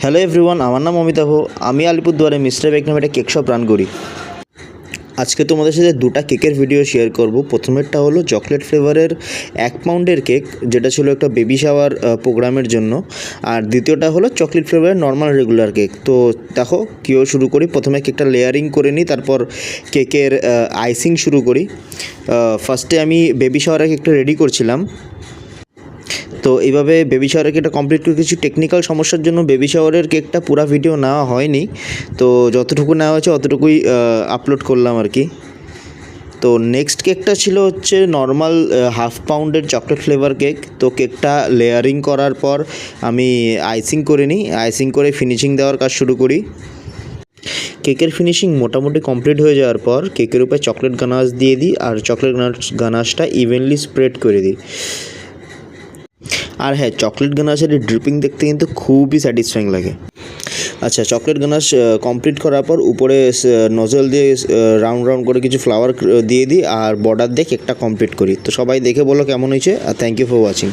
Hello everyone, আমার নাম অমিতাভ। আমি আলিপুরদুয়ারে মিস্টার বেক নামে একটা কেক শপ রান করি। আজকে তোমাদের সাথে দুটো কেকের ভিডিও শেয়ার করব। প্রথমেরটা হলো চকলেট ফ্লেভারের 1 পাউন্ডের কেক, যেটা ছিল একটা বেবি শাওয়ার প্রোগ্রামের জন্য। আর দ্বিতীয়টা হলো চকলেট ফ্লেভারের নর্মাল রেগুলার কেক। তো দেখো কীও শুরু করি। প্রথমে কেকটা লেয়ারিং করে নিই, তারপর কেকের আইসিং শুরু করি। ফার্স্টে আমি বেবি শাওয়ারের কেকটা রেডি করছিলাম। তো এইভাবে বেবি শাওয়ারের কেকটা কমপ্লিট করে কিছু টেকনিক্যাল সমস্যার জন্য বেবি শাওয়ারের কেকটা পুরো ভিডিও নেওয়া হয়নি। তো যতটুকু নেওয়া হয়েছে অতটুকুই আপলোড করলাম আর কি। তো নেক্সট কেকটা ছিল হচ্ছে নর্মাল 1/2 পাউন্ডের চকলেট ফ্লেভার কেক। তো কেকটা লেয়ারিং করার পর আমি আইসিং করে নিই। আইসিং করে ফিনিশিং দেওয়ার কাজ শুরু করি। কেকের ফিনিশিং মোটামুটি কমপ্লিট হয়ে যাওয়ার পর কেকের উপরে চকলেট গানাশ দিয়ে দিই, আর চকলেট গানাশটা ইভেনলি স্প্রেড করে দিই। আর হ্যাঁ, চকলেট গানাশের ড্রিপিং দেখতে কিন্তু খুবই স্যাটিসফাইং লাগে। আচ্ছা, চকলেট গানাশ কমপ্লিট করার পর উপরে নজল দিয়ে রাউন্ড রাউন্ড করে কিছু ফ্লাওয়ার দিয়ে দিই, আর বর্ডার দিয়ে কেকটা কমপ্লিট করি। তো সবাই দেখে বলো কেমন হয়েছে, আর থ্যাংক ইউ ফর ওয়াচিং।